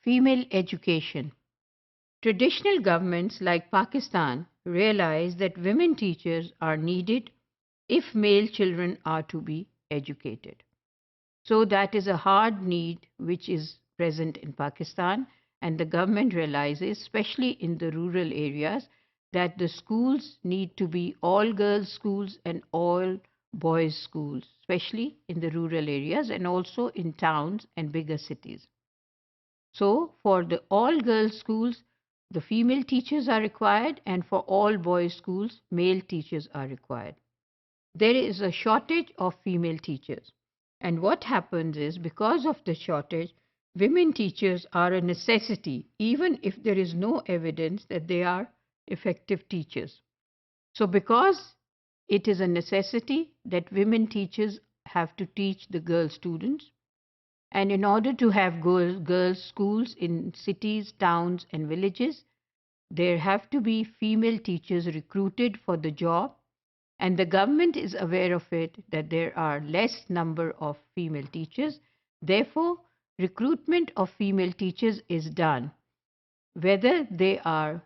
Female education. Traditional governments like Pakistan realize that women teachers are needed if male children are to be educated. So that is a hard need which is present in Pakistan, and the government realizes, especially in the rural areas, that the schools need to be all girls schools and all boys schools, especially in the rural areas and also in towns and bigger cities. So for the all girls schools, the female teachers are required, and for all boys schools, male teachers are required. There is a shortage of female teachers. And what happens is, because of the shortage, women teachers are a necessity, even if there is no evidence that they are effective teachers. So, because it is a necessity that women teachers have to teach the girl students, and in order to have girls' schools in cities, towns, and villages, there have to be female teachers recruited for the job, and the government is aware of it that there are less number of female teachers. Therefore, recruitment of female teachers is done, whether they are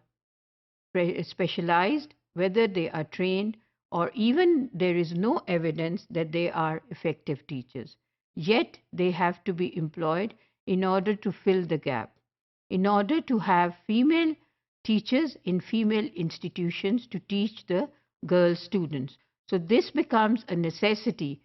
specialized, whether they are trained, or even there is no evidence that they are effective teachers. Yet they have to be employed in order to fill the gap, in order to have female teachers in female institutions to teach the girl students. So this becomes a necessity,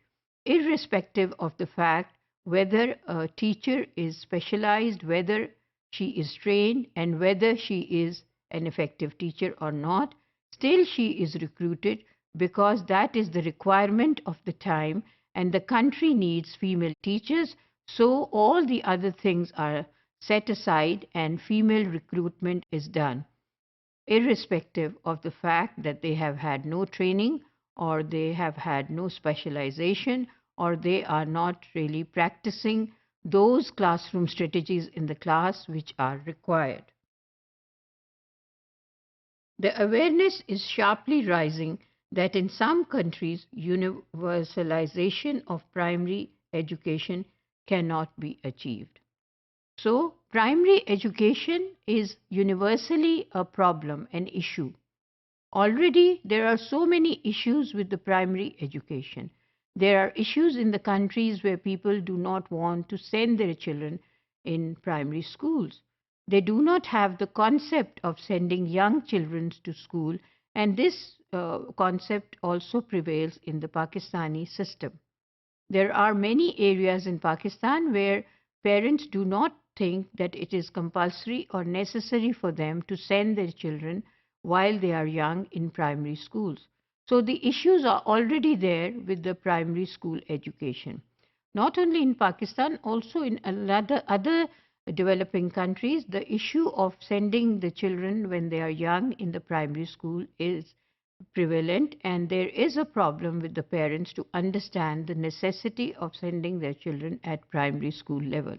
irrespective of the fact whether a teacher is specialized, whether she is trained, and whether she is an effective teacher or not. Still, she is recruited because that is the requirement of the time, and the country needs female teachers. So all the other things are set aside and female recruitment is done, irrespective of the fact that they have had no training or they have had no specialization or they are not really practicing those classroom strategies in the class which are required. The awareness is sharply rising that in some countries, universalization of primary education cannot be achieved. So, primary education is universally a problem, an issue. Already, there are so many issues with the primary education. There are issues in the countries where people do not want to send their children in primary schools. They do not have the concept of sending young children to school, and this concept also prevails in the Pakistani system. There are many areas in Pakistan where parents do not think that it is compulsory or necessary for them to send their children while they are young in primary schools. So the issues are already there with the primary school education. Not only in Pakistan, also in other developing countries, the issue of sending the children when they are young in the primary school is prevalent, and there is a problem with the parents to understand the necessity of sending their children at primary school level.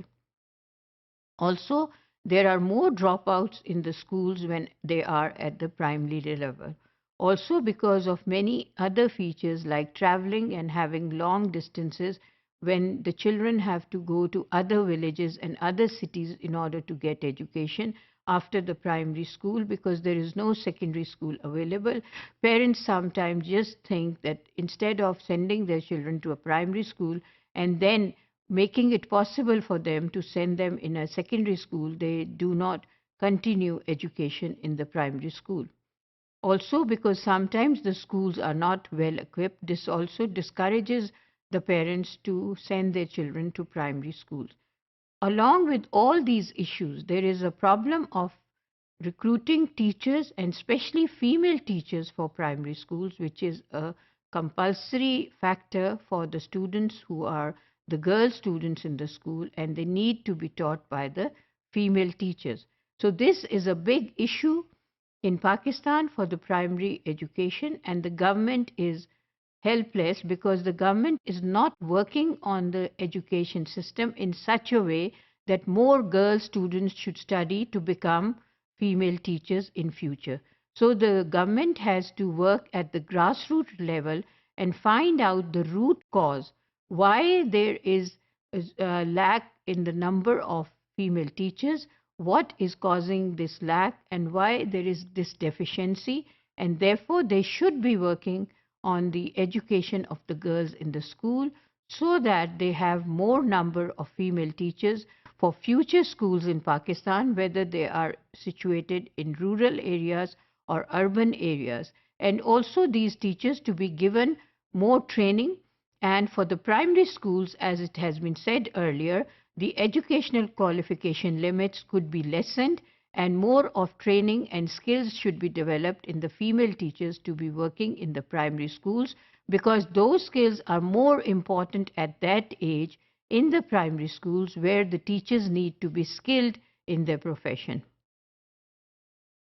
Also, there are more dropouts in the schools when they are at the primary level. Also, because of many other features like traveling and having long distances when the children have to go to other villages and other cities in order to get education after the primary school because there is no secondary school available. Parents sometimes just think that instead of sending their children to a primary school and then making it possible for them to send them in a secondary school, they do not continue education in the primary school. Also, because sometimes the schools are not well equipped, this also discourages the parents to send their children to primary schools. Along with all these issues, there is a problem of recruiting teachers and especially female teachers for primary schools, which is a compulsory factor for the students who are the girl students in the school, and they need to be taught by the female teachers. So this is a big issue in Pakistan for the primary education, and the government is helpless because the government is not working on the education system in such a way that more girl students should study to become female teachers in future. So the government has to work at the grassroots level and find out the root cause why there is a lack in the number of female teachers, what is causing this lack and why there is this deficiency, and therefore they should be working on the education of the girls in the school so that they have more number of female teachers for future schools in Pakistan, whether they are situated in rural areas or urban areas, and also these teachers to be given more training. And for the primary schools, as it has been said earlier, the educational qualification limits could be lessened and more of training and skills should be developed in the female teachers to be working in the primary schools, because those skills are more important at that age in the primary schools where the teachers need to be skilled in their profession.